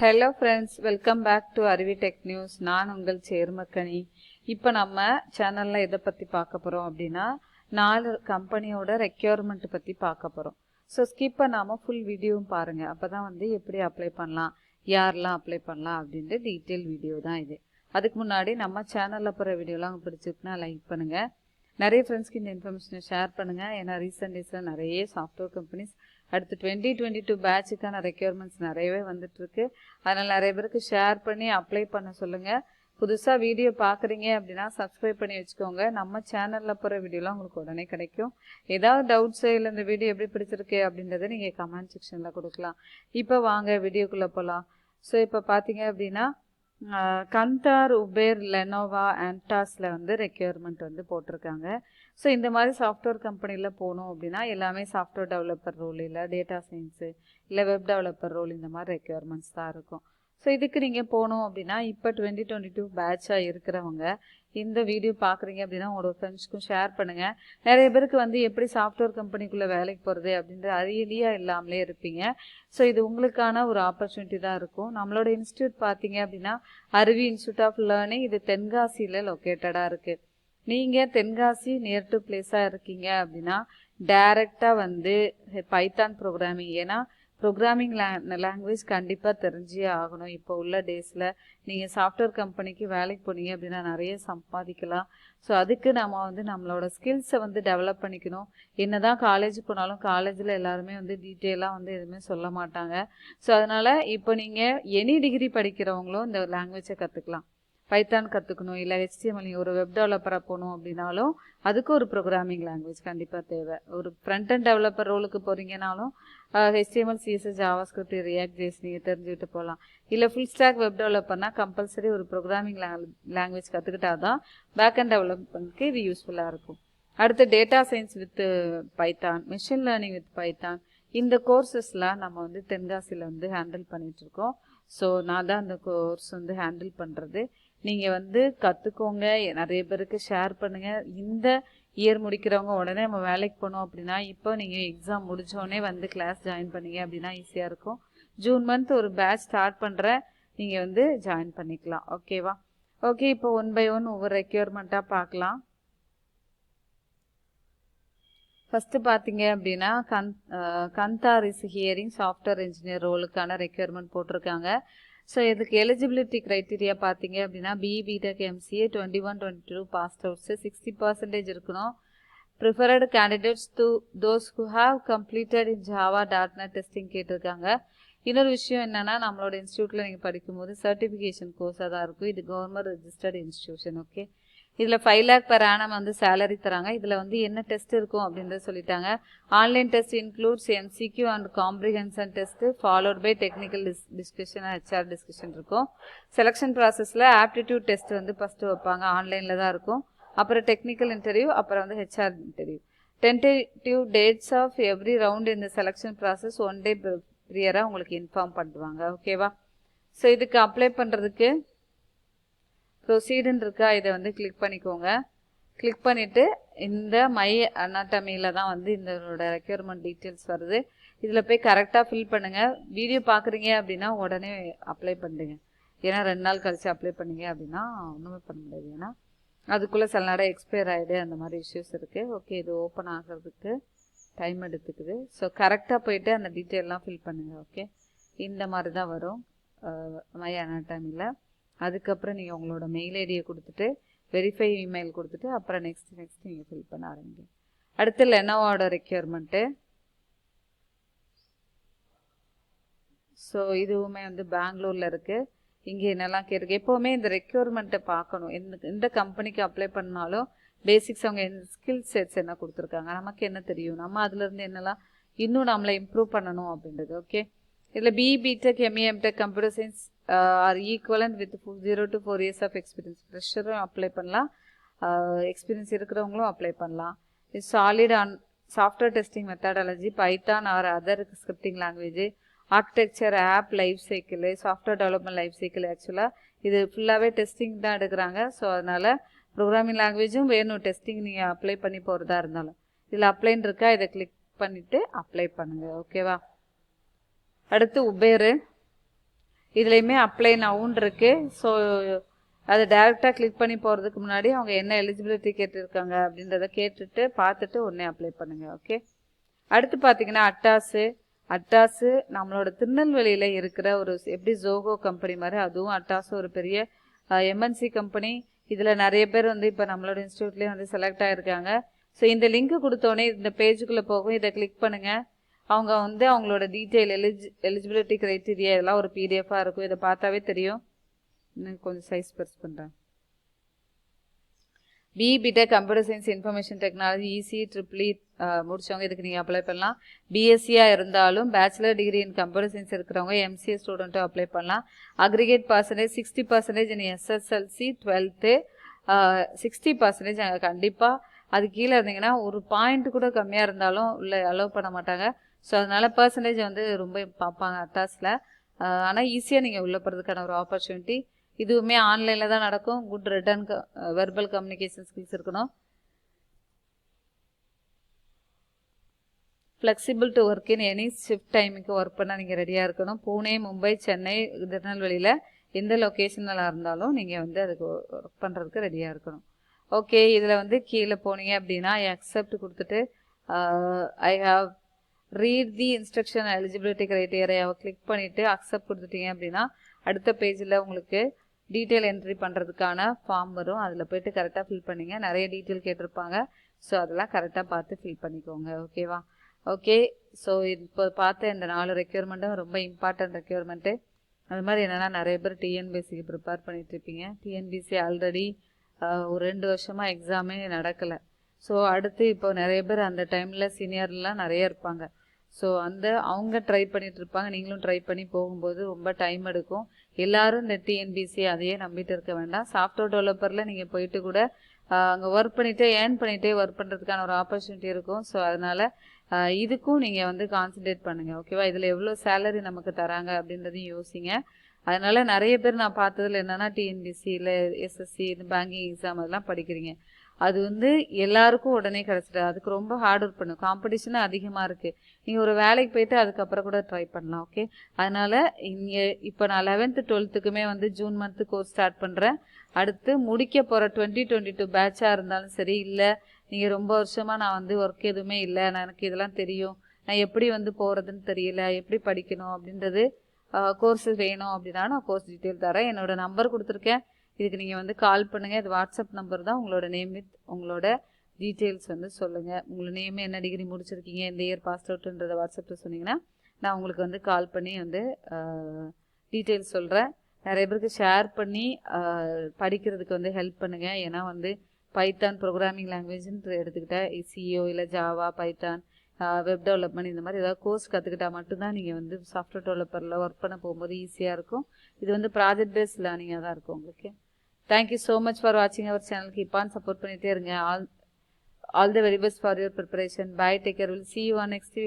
Hello friends, welcome back to Aruvi Tech News. நான் உங்கள் சேர்மக்கனி. இப்போ நம்ம சேனல்ல எதை பத்தி பார்க்க போறோம் அப்படின்னா 4 கம்பெனியோட ரெக்யர்மெண்ட் பத்தி பார்க்க போறோம். ஸோ ஸ்கிப் பண்ணாம ஃபுல் வீடியோவும் பாருங்க. அப்பதான் வந்து எப்படி அப்ளை பண்ணலாம், யாரெல்லாம் அப்ளை பண்ணலாம் அப்படின்ற டீட்டெயில் வீடியோ தான் இது. அதுக்கு முன்னாடி நம்ம சேனல்ல போற வீடியோலாம் பிடிச்சிருக்குன்னா லைக் பண்ணுங்க. நிறைய ஃப்ரெண்ட்ஸ்க்கு இந்த இன்ஃபர்மேஷனை ஷேர் பண்ணுங்க. ஏன்னா ரீசெண்ட் டேஸ்ல நிறைய சாஃப்ட்வேர் கம்பெனிஸ் அடுத்து 2022 பேட்சுக்கான ரெக்யர்மெண்ட்ஸ் நிறையவே வந்துட்டு இருக்கு. அதனால நிறைய பேருக்கு ஷேர் பண்ணி அப்ளை பண்ண சொல்லுங்க. புதுசா வீடியோ பாக்குறீங்க அப்படின்னா சப்ஸ்கிரைப் பண்ணி வச்சுக்கோங்க. நம்ம சேனல்ல போற வீடியோலாம் உங்களுக்கு உடனே கிடைக்கும். ஏதாவது டவுட்ஸ் இல்லை இந்த வீடியோ எப்படி பிடிச்சிருக்கு அப்படின்றத நீங்க கமெண்ட் செக்ஷன்ல கொடுக்கலாம். இப்போ வாங்க வீடியோக்குள்ள போகலாம். ஸோ இப்போ பாத்தீங்க அப்படின்னா கந்தார், உபேர், லெனோவா, ஆண்டாஸ்ல வந்து ரெக்யர்மெண்ட் வந்து போட்டிருக்காங்க. ஸோ இந்த மாதிரி சாஃப்ட்வேர் கம்பெனியில் போகணும் அப்படின்னா எல்லாமே சாஃப்ட்வேர் டெவலப்பர் ரோல், இல்லை டேட்டா சயின்ஸு, இல்லை வெப் டெவலப்பர் ரோல், இந்த மாதிரி ரெக்யர்மெண்ட்ஸ் தான் இருக்கும். ஸோ இதுக்கு நீங்கள் போகணும் அப்படின்னா இப்போ 2022 பேட்சாக இருக்கிறவங்க இந்த வீடியோ பார்க்குறீங்க அப்படின்னா உங்களோட ஃப்ரெண்ட்ஸ்க்கும் ஷேர் பண்ணுங்கள். நிறைய பேருக்கு வந்து எப்படி சாஃப்ட்வேர் கம்பெனிக்குள்ளே வேலைக்கு போகிறது அப்படின்ற ஐடியா இல்லாமலே இருப்பீங்க. ஸோ இது உங்களுக்கான ஒரு ஆப்பர்ச்சுனிட்டி தான் இருக்கும். நம்மளோட இன்ஸ்டியூட் பார்த்தீங்க அப்படின்னா அருவி இன்ஸ்டியூட் ஆஃப் லேர்னிங், இது தென்காசியில் லொக்கேட்டடாக இருக்குது. நீங்கள் தென்காசி நியர் டு பிளேஸாக இருக்கீங்க அப்படின்னா டைரெக்டாக வந்து பைத்தான் ப்ரோக்ராமிங், ஏன்னா ப்ரோக்ராமிங் லாங்குவேஜ் கண்டிப்பாக தெரிஞ்சே ஆகணும். இப்போ உள்ள டேஸில் நீங்கள் சாஃப்ட்வேர் கம்பெனிக்கு வேலைக்கு போனீங்க அப்படின்னா நிறைய சம்பாதிக்கலாம். ஸோ அதுக்கு நம்ம வந்து நம்மளோட ஸ்கில்ஸை வந்து டெவலப் பண்ணிக்கணும். என்னதான் காலேஜ் போனாலும் காலேஜில் எல்லாருமே வந்து டீட்டெயிலாக வந்து எதுவுமே சொல்ல மாட்டாங்க. ஸோ அதனால் இப்போ நீங்கள் எனி டிகிரி படிக்கிறவங்களும் இந்த லாங்குவேஜை கற்றுக்கலாம். பைத்தான் கற்றுக்கணும், இல்லை HTML, ஒரு வெப் டெவலப்பராக போகணும் அப்படின்னாலும் அதுக்கு ஒரு ப்ரோக்ராமிங் லாங்குவேஜ் கண்டிப்பாக தேவை. ஒரு ஃப்ரண்ட் அண்ட் டெவலப்பர் ரோலுக்கு போகிறீங்கனாலும் HTML, CSS, JavaScript, React, JS நீங்கள் தெரிஞ்சுக்கிட்டு போகலாம். இல்லை ஃபுல் ஸ்டாக் வெப் டெவலப்பர்னா கம்பல்சரி ஒரு ப்ரோக்ராமிங் லாங்குவேஜ் கற்றுக்கிட்டா தான் பேக் அண்ட் டெவலப்மெண்ட்க்கு இது யூஸ்ஃபுல்லாக இருக்கும். அடுத்து data science with Python, machine learning with Python, இந்த கோர்சஸ்லாம் நம்ம வந்து தென்காசியில் வந்து ஹேண்டில் பண்ணிகிட்ருக்கோம். ஸோ நான் தான் அந்த கோர்ஸ் வந்து ஹேண்டில் பண்ணுறது. நீங்கள் வந்து கற்றுக்கோங்க, நிறைய பேருக்கு ஷேர் பண்ணுங்கள். இந்த இயர் முடிக்கிறவங்க உடனே நம்ம வேலைக்கு போனோம் அப்படின்னா இப்போ நீங்கள் எக்ஸாம் முடித்தோடனே வந்து கிளாஸ் ஜாயின் பண்ணீங்க அப்படின்னா ஈஸியாக இருக்கும். ஜூன் மந்த் ஒரு பேட்ச் ஸ்டார்ட் பண்ணுற நீங்கள் வந்து ஜாயின் பண்ணிக்கலாம். ஓகேவா? ஓகே, இப்போ 1 by 1 ஒவ்வொரு ரெக்யர்மெண்ட்டாக பார்க்கலாம். ஃபஸ்ட்டு பார்த்தீங்க அப்படின்னா Kantar is hiring software engineer ரோலுக்கான ரெக்யர்மெண்ட் போட்டிருக்காங்க. ஸோ இதுக்கு எலிஜிபிலிட்டி க்ரைட்டீரியா பார்த்தீங்க அப்படின்னா BTech MCA 21-22 பாஸ்ட் அவுட்ஸு 60% இருக்கணும். Preferred candidates to those who have completed in Java .NET testing கேட்டிருக்காங்க. இன்னொரு விஷயம் என்னென்னா நம்மளோட இன்ஸ்டியூட்டில் நீங்கள் படிக்கும்போது சர்டிஃபிகேஷன் கோர்ஸாக தான் இருக்கும். இது கவர்மெண்ட் ரெஜிஸ்டர்ட் இன்ஸ்டியூஷன். ஓகே, இதில் 5 lakh per annum வந்து சேலரி தராங்க. இதில் வந்து என்ன டெஸ்ட் இருக்கும் அப்படின்றத சொல்லிட்டாங்க. Online test includes MCQ and comprehension test followed by technical discussion, HR discussion இருக்கும். செலெக்ஷன் ப்ராசஸில் ஆப்டிடியூட் டெஸ்ட் வந்து ஃபஸ்ட்டு வைப்பாங்க, ஆன்லைனில் தான் இருக்கும். அப்புறம் டெக்னிக்கல் இன்டர்வியூ, அப்புறம் வந்து HR interview. Tentative dates of every round இந்த செலெக்ஷன் ப்ராசஸ் 1 day ப்ரியராக உங்களுக்கு இன்ஃபார்ம் பண்ணுவாங்க. ஓகேவா? ஸோ இதுக்கு அப்ளை பண்ணுறதுக்கு ப்ரொசீடுன்னு இருக்கா, இதை வந்து கிளிக் பண்ணிக்கோங்க. கிளிக் பண்ணிவிட்டு இந்த மை அனாட்டமியில் தான் வந்து இதோட ரெக்யர்மெண்ட் டீட்டெயில்ஸ் வருது. இதில் போய் கரெக்டாக ஃபில் பண்ணுங்கள். வீடியோ பார்க்குறீங்க அப்படின்னா உடனே அப்ளை பண்ணுங்க. ஏன்னா 2 நாள் கழிச்சு அப்ளை பண்ணீங்க அப்படின்னா ஒன்றுமே பண்ண முடியாது. ஏன்னா அதுக்குள்ளே சில நேரம் எக்ஸ்பயர் ஆகிடு, அந்த மாதிரி இஷ்யூஸ் இருக்குது. ஓகே, இது ஓப்பன் ஆகிறதுக்கு டைம் எடுத்துக்குது. ஸோ கரெக்டாக போயிட்டு அந்த டீட்டெயிலெலாம் ஃபில் பண்ணுங்கள். ஓகே, இந்த மாதிரி தான் வரும் மை அனாட்டமியில். அதுக்கப்புறம் நீங்கள் உங்களோட மெயில் ஐடியை கொடுத்துட்டு வெரிஃபை இமெயில் கொடுத்துட்டு அப்புறம் நெக்ஸ்ட் நீங்கள் ஃபில் பண்ண ஆரம்பிங்க. அடுத்து லெனோவோட ரெக்யர்மெண்ட்டு. ஸோ இதுவுமே வந்து பெங்களூரில் இருக்குது. இங்கே என்னெல்லாம் கேட்குது, எப்போவுமே இந்த ரெக்யர்மெண்ட்டை பார்க்கணும். எந்த கம்பெனிக்கு அப்ளை பண்ணாலும் பேசிக்ஸ் அவங்க ஸ்கில் செட்ஸ் என்ன கொடுத்துருக்காங்க, நமக்கு என்ன தெரியும், நம்ம அதுலேருந்து என்னெல்லாம் இன்னும் நம்மளை இம்ப்ரூவ் பண்ணணும் அப்படின்றது. ஓகே, இதில் BTech MA MTech computer science or equivalent with 0 to 4 years of experience. ஃப்ரெஷரும் அப்ளை பண்ணலாம், எக்ஸ்பீரியன்ஸ் இருக்கிறவங்களும் அப்ளை பண்ணலாம். Solid on software testing methodology, Python or other scripting language, architecture, app life cycle, software development life cycle. ஆக்சுவலாக இது ஃபுல்லாகவே testing தான் எடுக்கிறாங்க. So அதனால் ப்ரோக்ராமிங் லாங்குவேஜும் வேணும் டெஸ்டிங் நீங்கள் அப்ளை பண்ணி போகிறதா இருந்தாலும். இதில் அப்ளைன்னு இருக்கா, இதை கிளிக் பண்ணிவிட்டு அப்ளை பண்ணுங்கள். ஓகேவா? அடுத்து உபேர் இதுலேயுமே அப்ளை நவுன் இருக்குது. ஸோ அதை டேரெக்டாக கிளிக் பண்ணி போகிறதுக்கு முன்னாடி அவங்க என்ன எலிஜிபிலிட்டி கேட்டிருக்காங்க அப்படின்றத கேட்டுட்டு பார்த்துட்டு உடனே அப்ளை பண்ணுங்கள். ஓகே. அடுத்து பார்த்தீங்கன்னா அட்டாஸு நம்மளோட திருநெல்வேலியில் இருக்கிற ஒரு எப்படி ZOHO கம்பெனி மாதிரி அதுவும் அட்டாஸு ஒரு பெரிய எம்என்சி கம்பெனி. இதில் நிறைய பேர் வந்து இப்போ நம்மளோட இன்ஸ்டியூட்லேயே வந்து செலக்ட் ஆகிருக்காங்க. ஸோ இந்த லிங்க் கொடுத்தோடனே இந்த பேஜுக்குள்ளே போகும். இதை கிளிக் பண்ணுங்கள். அவங்க வந்து அவங்களோட டீட்டெயில் எலிஜிபிலிட்டி க்ரைட்டீரியா இதெல்லாம் ஒரு பிடிஎஃபாக இருக்கும். இதை பார்த்தாவே தெரியும். இன்னும் கொஞ்சம் சைஸ் பெருசு பண்ணுறேன். B Tech computer science information technology EC triple E முடிச்சவங்க இதுக்கு நீங்கள் அப்ளை பண்ணலாம். பிஎஸ்சியாக இருந்தாலும் bachelor degree in computer science இருக்கிறவங்க எம்சிஏ ஸ்டூடெண்ட்டும் அப்ளை பண்ணலாம். Aggregate percentage 60% in SSLC 12th 60% கண்டிப்பாக அது கீழே இருந்தீங்கன்னா ஒரு பாயிண்ட் கூட கம்மியாக இருந்தாலும் உள்ள அலோவ் பண்ண மாட்டாங்க. ஸோ அதனால் பர்சன்டேஜ் வந்து ரொம்ப பார்ப்பாங்க அட்டாஸில். ஆனால் ஈஸியாக நீங்கள் உள்ளே போகிறதுக்கான ஒரு ஆப்பர்ச்சுனிட்டி. இதுவுமே ஆன்லைனில் தான் நடக்கும். Good written verbal communication skills இருக்கணும். Flexible to work in any shift டைமுக்கு ஒர்க் பண்ண நீங்கள் ரெடியாக இருக்கணும். பூனே, மும்பை, சென்னை, திருநெல்வேலியில் எந்த லொக்கேஷனில் இருந்தாலும் நீங்கள் வந்து அதுக்கு ஒர்க் பண்ணுறதுக்கு ரெடியாக இருக்கணும். ஓகே. இதில் வந்து கீழே போனீங்க அப்படின்னா அக்செப்ட் கொடுத்துட்டு I have read the instruction eligibility க்ரைட்டீரியாவை கிளிக் பண்ணிவிட்டு அக்செப்ட் கொடுத்துட்டீங்க அப்படின்னா அடுத்த பேஜில் உங்களுக்கு டீட்டெயில் என்ட்ரி பண்ணுறதுக்கான ஃபார்ம் வரும். அதில் போய்ட்டு கரெக்டாக ஃபில் பண்ணிங்க. நிறைய டீட்டெயில் கேட்டிருப்பாங்க. ஸோ அதெல்லாம் கரெக்டாக பார்த்து ஃபில் பண்ணிக்கோங்க. ஓகேவா? ஓகே. ஸோ இப்போ பார்த்த இந்த 4 ரெக்யூர்மெண்ட்டும் ரொம்ப இம்பார்ட்டன்ட் ரெக்யூர்மெண்ட்டு. அது மாதிரி என்னென்னா நிறைய பேர் டிஎன்பிசிக்கு ப்ரிப்பேர் பண்ணிகிட்ருப்பீங்க. டிஎன்பிசி ஆல்ரெடி ஒரு 2 வருஷமாக எக்ஸாமே நடக்கலை. ஸோ அடுத்து இப்போ நிறைய பேர் அந்த டைமில் சீனியர்லாம் நிறைய இருப்பாங்க. ஸோ அவங்க ட்ரை பண்ணிட்டு இருப்பாங்க. நீங்களும் ட்ரை பண்ணி போகும்போது ரொம்ப டைம் எடுக்கும். எல்லாரும் இந்த டிஎன்பிசி அதையே நம்பிட்டு இருக்க வேண்டாம். சாஃப்ட்வேர் டெவலப்பரில் நீங்கள் போயிட்டு கூட அங்கே ஒர்க் பண்ணிவிட்டு ஏர்ன் பண்ணிகிட்டே ஒர்க் பண்ணுறதுக்கான ஒரு ஆப்பர்ச்சுனிட்டி இருக்கும். ஸோ அதனால் இதுக்கும் நீங்கள் வந்து கான்சன்ட்ரேட் பண்ணுங்கள். ஓகேவா? இதில் எவ்வளோ சேலரி நமக்கு தராங்க அப்படின்றதையும் யோசிங்க. அதனால் நிறைய பேர் நான் பார்த்ததில் என்னென்னா டிஎன்பிசி இல்லை எஸ்எஸ்சி இந்த பேங்கிங் எக்ஸாம் அதெல்லாம் படிக்கிறீங்க. அது வந்து எல்லாருக்கும் உடனே கிடச்சிட்டு அதுக்கு ரொம்ப ஹார்ட் ஒர்க் பண்ணும். காம்படிஷனும் அதிகமாக இருக்குது. நீங்கள் ஒரு வேலைக்கு போயிட்டு அதுக்கப்புறம் கூட ட்ரை பண்ணலாம். ஓகே. அதனால் இங்கே இப்போ நான் 11th 12th வந்து ஜூன் மந்த்து கோர்ஸ் ஸ்டார்ட் பண்ணுறேன். அடுத்து முடிக்க போகிற 2022 பேட்சாக இருந்தாலும் சரி, இல்லை நீங்கள் ரொம்ப வருஷமாக நான் வந்து ஒர்க் எதுவுமே இல்லை, நான் எனக்கு இதெல்லாம் தெரியும், நான் எப்படி வந்து போகிறதுன்னு தெரியல, எப்படி படிக்கணும் அப்படின்றது கோர்ஸு வேணும் அப்படின்னா நான் கோர்ஸ் டீட்டெயில் தரேன். என்னோடய நம்பர் கொடுத்துருக்கேன். இதுக்கு நீங்கள் வந்து கால் பண்ணுங்கள். இது வாட்ஸ்அப் நம்பர் தான். உங்களோட நேம் வித் உங்களோட டீட்டெயில்ஸ் வந்து சொல்லுங்கள். உங்களோட நேம் என்ன டிகிரி முடிச்சிருக்கீங்க, எந்த இயர் பாஸ் அவுட்டுன்றதை வாட்ஸ்அப்பில் சொன்னீங்கன்னா நான் உங்களுக்கு வந்து கால் பண்ணி வந்து டீட்டெயில்ஸ் சொல்கிறேன். நிறைய பேருக்கு ஷேர் பண்ணி படிக்கிறதுக்கு வந்து ஹெல்ப் பண்ணுங்கள். ஏன்னா வந்து பைத்தான் ப்ரோக்ராமிங் லாங்குவேஜ்ன்னு எடுத்துக்கிட்டால் சிஓ இல்லை ஜாவா, பைத்தான், வெப் டெவலப்மெண்ட் இந்த மாதிரி ஏதாவது கோர்ஸ் கற்றுக்கிட்டா மட்டும்தான் நீங்கள் வந்து சாஃப்ட்வேர் டெவலப்பரில் ஒர்க் பண்ண போகும்போது ஈஸியாக இருக்கும். இது வந்து ப்ராஜெக்ட் பேஸ்ட் லேர்னிங்காக தான் இருக்கும் உங்களுக்கு. தேங்க்யூ ஸோ மச் ஃபார் வாட்சிங் அவர் சேனலுக்கு. இப்பான்னு சப்போர்ட் பண்ணிகிட்டே இருங்க. All the very best for your preparation. Bye, take care. Will see you on next video.